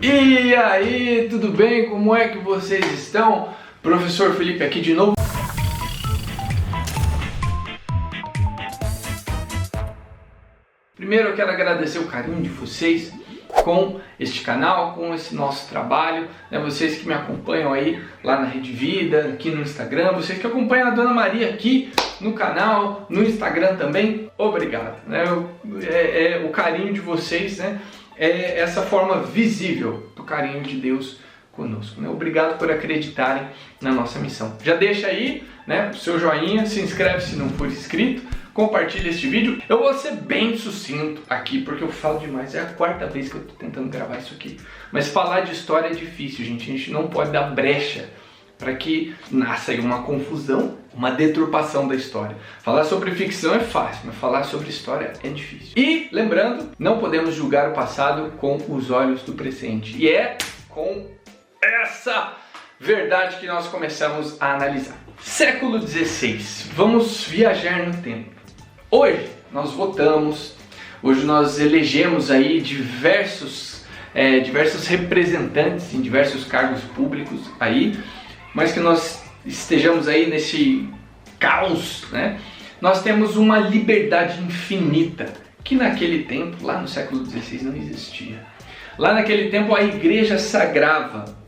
E aí, tudo bem? Como é que vocês estão? Professor Felipe aqui de novo. Primeiro eu quero agradecer o carinho de vocês com este canal, com esse nosso trabalho, né? Vocês que me acompanham aí lá na Rede Vida, aqui no Instagram, vocês que acompanham a Dona Maria aqui no canal, no Instagram também, obrigado, né? O carinho de vocês, né? É essa forma visível do carinho de Deus conosco, né? Obrigado por acreditarem na nossa missão. Já deixa aí, né, o seu joinha, se inscreve se não for inscrito, compartilha este vídeo. Eu vou ser bem sucinto aqui, porque eu falo demais. É a quarta vez que eu tô tentando gravar isso aqui. Mas falar de história é difícil, gente. A gente não pode dar brecha para que nasça aí uma confusão, uma deturpação da história. Falar sobre ficção é fácil, mas falar sobre história é difícil. E, lembrando, não podemos julgar o passado com os olhos do presente. E é com essa verdade que nós começamos a analisar. Século XVI. Vamos viajar no tempo. Hoje nós votamos, hoje nós elegemos aí diversos representantes em diversos cargos públicos aí, mas que nós estejamos aí nesse caos, né? Nós temos uma liberdade infinita que naquele tempo, lá no século XVI, não existia. Lá naquele tempo a igreja sagrava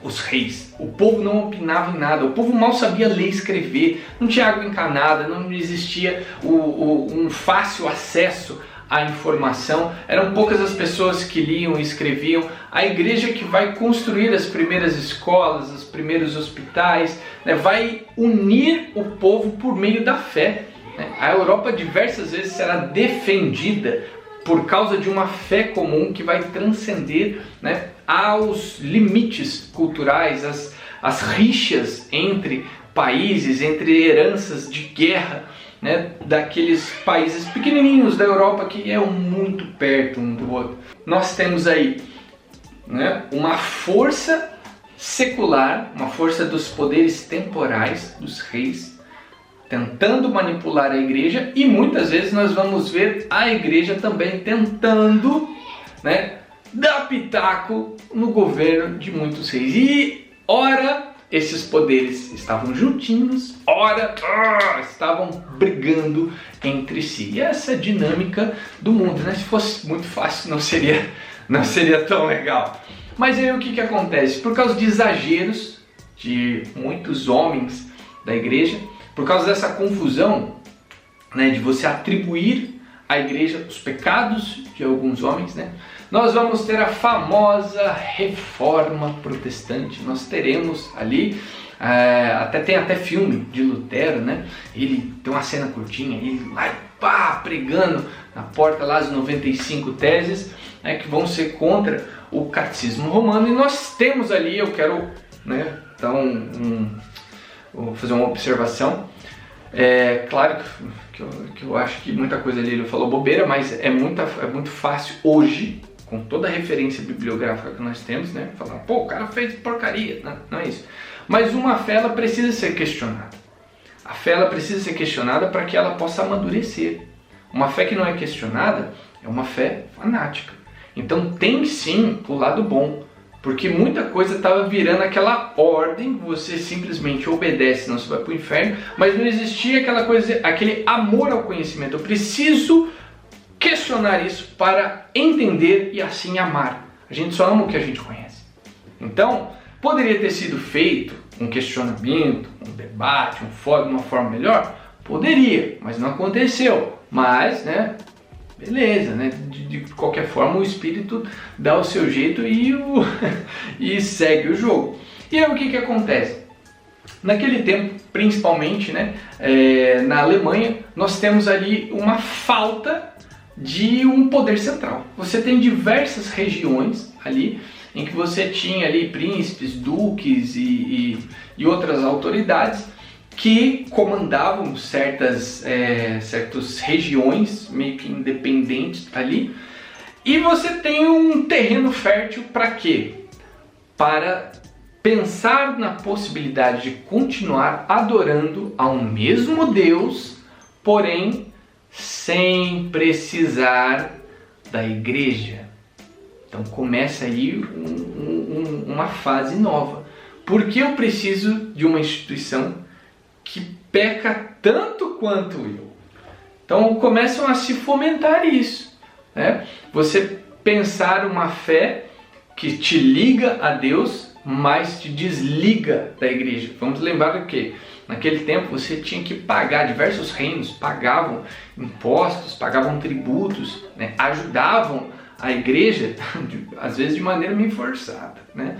os reis, o povo não opinava em nada, o povo mal sabia ler e escrever, não tinha água encanada, não existia um fácil acesso à informação, eram poucas as pessoas que liam e escreviam. A igreja que vai construir as primeiras escolas, os primeiros hospitais, né, vai unir o povo por meio da fé, né? A Europa diversas vezes será defendida por causa de uma fé comum que vai transcender, né, aos limites culturais, as rixas entre países, entre heranças de guerra, né, daqueles países pequenininhos da Europa que é muito perto um do outro. Nós temos aí, né, uma força secular, uma força dos poderes temporais dos reis, tentando manipular a igreja, e muitas vezes nós vamos ver a igreja também tentando, né, dar pitaco no governo de muitos reis. E ora esses poderes estavam juntinhos, ora estavam brigando entre si. E essa dinâmica do mundo, né? Se fosse muito fácil não seria tão legal. Mas aí o que acontece? Por causa de exageros de muitos homens da igreja, por causa dessa confusão, né, de você atribuir à igreja os pecados de alguns homens, né, nós vamos ter a famosa Reforma Protestante. Nós teremos ali, tem até filme de Lutero, né? Ele tem uma cena curtinha, ele lá pregando na porta lá as 95 teses, né, que vão ser contra o catecismo romano. E nós temos ali, eu quero, né, então vou fazer uma observação. Claro que eu acho que muita coisa ali ele falou bobeira, mas é muito fácil hoje, com toda a referência bibliográfica que nós temos, né, falar, pô, o cara fez porcaria. Não é isso. Mas uma fé, ela precisa ser questionada. A fé, ela precisa ser questionada para que ela possa amadurecer. Uma fé que não é questionada é uma fé fanática. Então tem sim o lado bom, porque muita coisa estava virando aquela ordem, você simplesmente obedece, senão você vai para o inferno, mas não existia aquela coisa, aquele amor ao conhecimento. Eu preciso questionar isso para entender e assim amar. A gente só ama o que a gente conhece. Então, poderia ter sido feito um questionamento, um debate, um fórum de uma forma melhor? Poderia, mas não aconteceu. Mas, né, beleza, né? De qualquer forma, o espírito dá o seu jeito e segue o jogo. E aí o que acontece? Naquele tempo, principalmente, né, na Alemanha, nós temos ali uma falta de um poder central. Você tem diversas regiões ali em que você tinha ali príncipes, duques e outras autoridades que comandavam certas regiões meio que independentes ali. E você tem um terreno fértil para quê? Para pensar na possibilidade de continuar adorando a um mesmo Deus, porém sem precisar da igreja. Então começa aí uma fase nova. Por que eu preciso de uma instituição que peca tanto quanto eu? Então começam a se fomentar isso, né? Você pensar uma fé que te liga a Deus, mas te desliga da igreja. Vamos lembrar que naquele tempo você tinha que pagar, diversos reinos pagavam impostos, pagavam tributos, né? Ajudavam a igreja, às vezes de maneira meio forçada, né?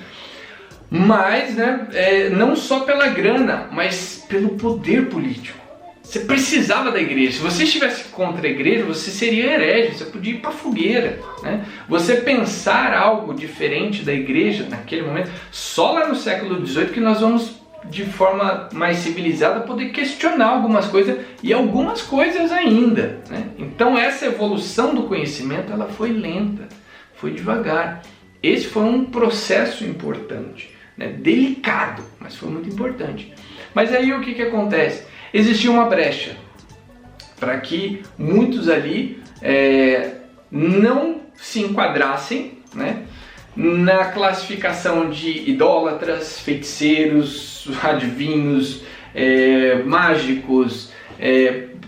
Mas, né, não só pela grana, mas pelo poder político. Você precisava da igreja. Se você estivesse contra a igreja, você seria herege, você podia ir para a fogueira, né? Você pensar algo diferente da igreja naquele momento, só lá no século XVIII que nós vamos, de forma mais civilizada, poder questionar algumas coisas e algumas coisas ainda, né? Então essa evolução do conhecimento, ela foi lenta, foi devagar. Esse foi um processo importante, né? Delicado, mas foi muito importante. Mas aí o que acontece? Existia uma brecha para que muitos ali não se enquadrassem, né, na classificação de idólatras, feiticeiros, adivinhos, mágicos,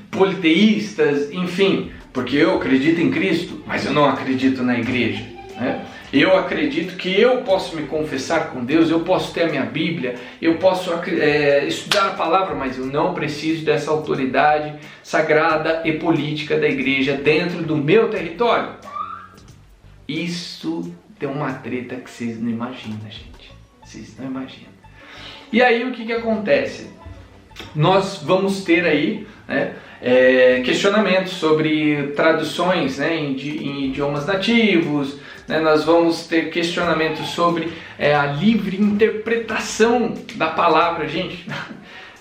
politeístas, enfim, porque eu acredito em Cristo, mas eu não acredito na igreja, né? Eu acredito que eu posso me confessar com Deus, eu posso ter a minha Bíblia, eu posso estudar a palavra, mas eu não preciso dessa autoridade sagrada e política da igreja dentro do meu território. Isso tem uma treta que vocês não imaginam, gente. Vocês não imaginam. E aí o que acontece? Nós vamos ter aí, né, questionamentos sobre traduções, né, em idiomas nativos, né, nós vamos ter questionamentos sobre a livre interpretação da palavra. Gente,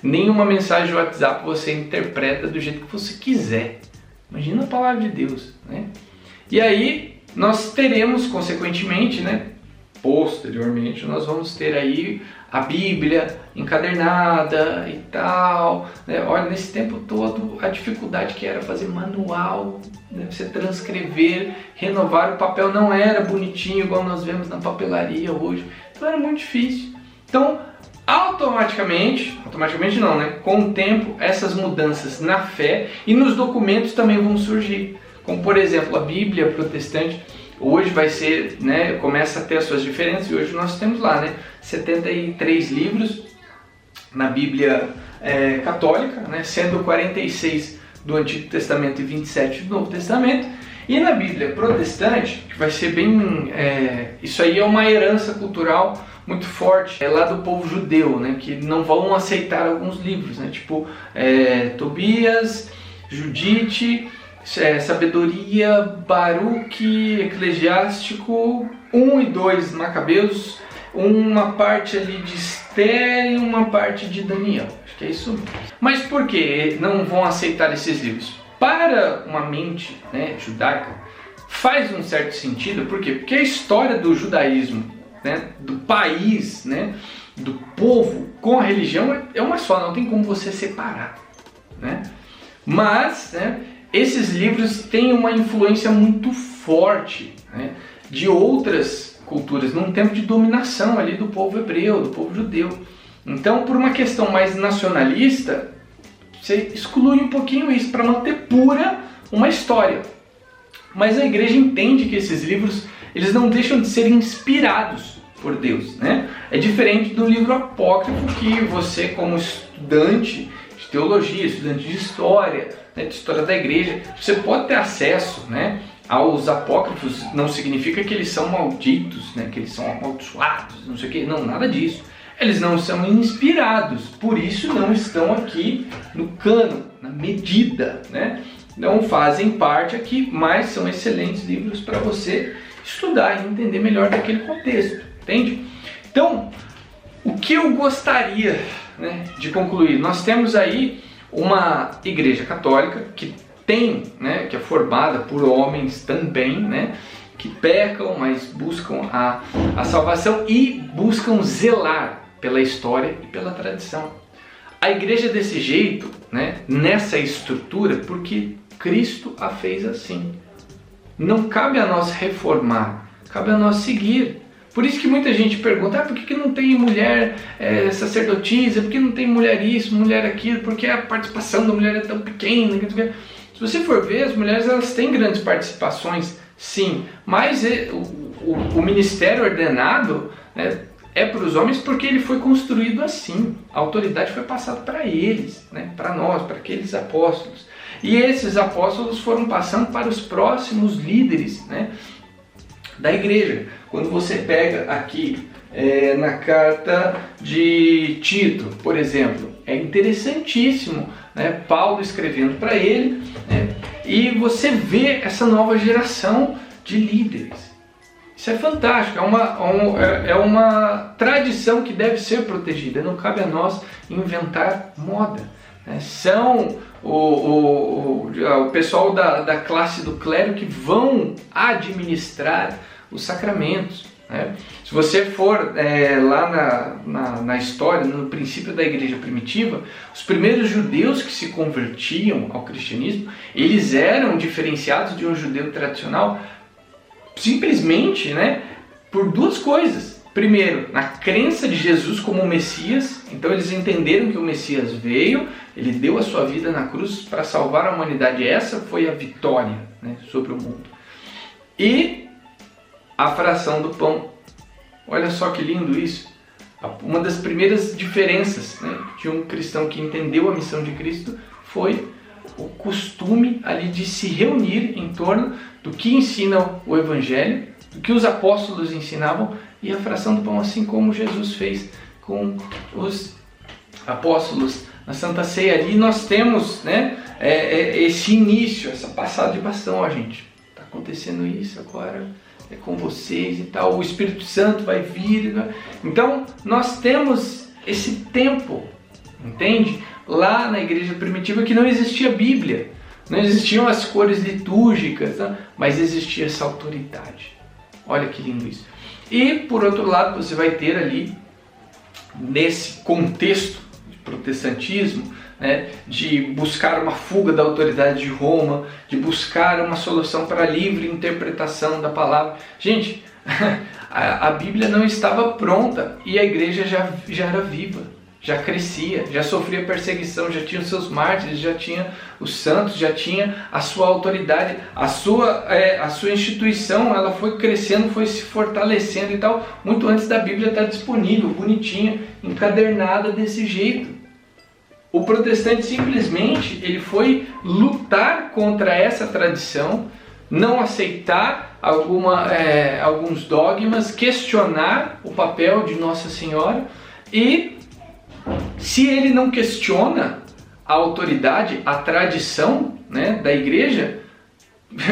nenhuma mensagem de WhatsApp você interpreta do jeito que você quiser. Imagina a palavra de Deus, né? E aí nós teremos, consequentemente, né, posteriormente, nós vamos ter aí a Bíblia encadernada e tal, né? Olha, nesse tempo todo, a dificuldade que era fazer manual, né? Você transcrever, renovar o papel não era bonitinho, igual nós vemos na papelaria hoje. Então era muito difícil. Então, automaticamente não, né? Com o tempo, essas mudanças na fé e nos documentos também vão surgir. Como, por exemplo, a Bíblia protestante, hoje vai ser, né, começa a ter as suas diferenças, e hoje nós temos lá, né, 73 livros na Bíblia católica, né, sendo 46 do Antigo Testamento e 27 do Novo Testamento. E na Bíblia protestante, que vai ser bem... isso aí é uma herança cultural muito forte, lá do povo judeu, né, que não vão aceitar alguns livros, né, tipo Tobias, Judite, Sabedoria, Baruque, Eclesiástico, 1 e 2 Macabeus, uma parte ali de Esther e uma parte de Daniel. Acho que é isso mesmo. Mas por que não vão aceitar esses livros? Para uma mente, né, judaica, faz um certo sentido. Por quê? Porque a história do judaísmo, né, do país, né, do povo com a religião é uma só, não tem como você separar, né? Mas, né, esses livros têm uma influência muito forte, né, de outras culturas, num tempo de dominação ali do povo hebreu, do povo judeu. Então, por uma questão mais nacionalista, você exclui um pouquinho isso para manter pura uma história. Mas a igreja entende que esses livros, eles não deixam de ser inspirados por Deus, né? É diferente do livro apócrifo, que você, como estudante de teologia, estudante de história, né, de história da igreja, você pode ter acesso, né, aos apócrifos. Não significa que eles são malditos, né, que eles são amaldiçoados, não sei o que, não, nada disso. Eles não são inspirados, por isso não estão aqui no cânon, na medida, né? Não fazem parte aqui, mas são excelentes livros para você estudar e entender melhor daquele contexto, entende? Então, o que eu gostaria, né, de concluir? Nós temos aí uma igreja católica que tem, né, que é formada por homens também, né, que pecam, mas buscam a salvação e buscam zelar pela história e pela tradição. A igreja desse jeito, né, nessa estrutura, porque Cristo a fez assim. Não cabe a nós reformar, cabe a nós seguir. Por isso que muita gente pergunta, por que não tem mulher sacerdotisa, por que não tem mulher isso, mulher aquilo, porque a participação da mulher é tão pequena. Se você for ver, as mulheres elas têm grandes participações, sim, mas o ministério ordenado, né, é para os homens porque ele foi construído assim. A autoridade foi passada para eles, né, para nós, para aqueles apóstolos. E esses apóstolos foram passando para os próximos líderes, né, da igreja. Quando você pega aqui na carta de Tito, por exemplo, é interessantíssimo, né, Paulo escrevendo para ele, né, e você vê essa nova geração de líderes. Isso é fantástico, é uma tradição que deve ser protegida. Não cabe a nós inventar moda, né? São o pessoal da classe do clero que vão administrar os sacramentos, né? Se você for lá na história, no princípio da igreja primitiva, os primeiros judeus que se convertiam ao cristianismo, eles eram diferenciados de um judeu tradicional simplesmente, né, por duas coisas. Primeiro, na crença de Jesus como Messias. Então eles entenderam que o Messias veio, ele deu a sua vida na cruz para salvar a humanidade. Essa foi a vitória, né, sobre o mundo. E a fração do pão. Olha só que lindo isso. Uma das primeiras diferenças, né, de um cristão que entendeu a missão de Cristo foi o costume ali de se reunir em torno do que ensina o Evangelho, do que os apóstolos ensinavam, e a fração do pão, assim como Jesus fez com os apóstolos na Santa Ceia. Ali nós temos, né, esse início, essa passada de bastão. Ó, gente, está acontecendo isso agora, é com vocês e tal, o Espírito Santo vai vir, né? Então nós temos esse tempo, entende? Lá na igreja primitiva que não existia Bíblia, não existiam as cores litúrgicas, né? Mas existia essa autoridade. Olha que lindo isso. E por outro lado você vai ter ali, nesse contexto de protestantismo, né, de buscar uma fuga da autoridade de Roma, de buscar uma solução para a livre interpretação da palavra. Gente, a Bíblia não estava pronta e a igreja já era viva, já crescia, já sofria perseguição, já tinha os seus mártires, já tinha os santos, já tinha a sua autoridade, a sua instituição, ela foi crescendo, foi se fortalecendo e tal, muito antes da Bíblia estar disponível, bonitinha, encadernada desse jeito. O protestante simplesmente ele foi lutar contra essa tradição, não aceitar alguns dogmas, questionar o papel de Nossa Senhora, e se ele não questiona a autoridade, a tradição, né, da igreja,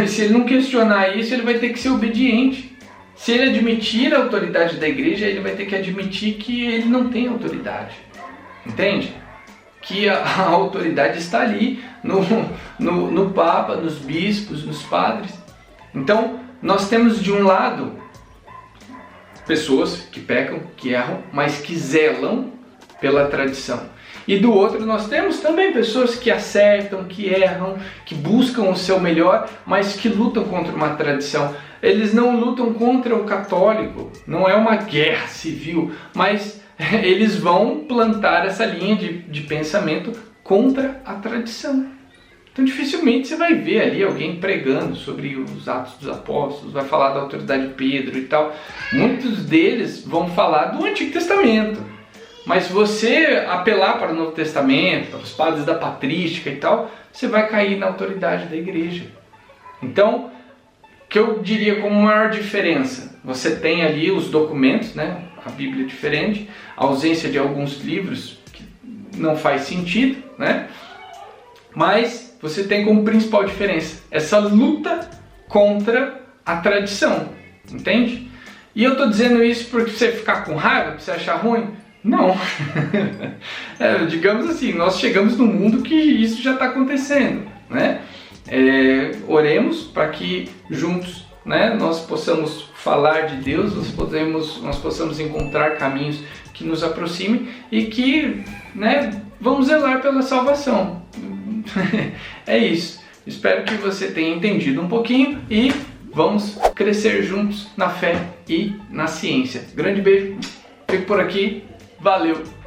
se ele não questionar isso, ele vai ter que ser obediente. Se ele admitir a autoridade da igreja, ele vai ter que admitir que ele não tem autoridade. Entende? Que a autoridade está ali no Papa, nos bispos, nos padres. Então, nós temos de um lado pessoas que pecam, que erram, mas que zelam pela tradição. E do outro nós temos também pessoas que acertam, que erram, que buscam o seu melhor, mas que lutam contra uma tradição. Eles não lutam contra o católico, não é uma guerra civil, mas eles vão plantar essa linha de pensamento contra a tradição. Então dificilmente você vai ver ali alguém pregando sobre os Atos dos Apóstolos, vai falar da autoridade de Pedro e tal. Muitos deles vão falar do Antigo Testamento. Mas você apelar para o Novo Testamento, para os padres da patrística e tal, você vai cair na autoridade da igreja. Então, o que eu diria como maior diferença? Você tem ali os documentos, né? A Bíblia é diferente, a ausência de alguns livros que não faz sentido, né? Mas você tem como principal diferença essa luta contra a tradição, entende? E eu estou dizendo isso porque você ficar com raiva, para você achar ruim? Não. Digamos assim, nós chegamos num mundo que isso já está acontecendo, né? Oremos para que juntos, né, nós possamos falar de Deus, nós possamos encontrar caminhos que nos aproximem e que, né, vamos zelar pela salvação. É isso. Espero que você tenha entendido um pouquinho e vamos crescer juntos na fé e na ciência. Grande beijo, fico por aqui, valeu!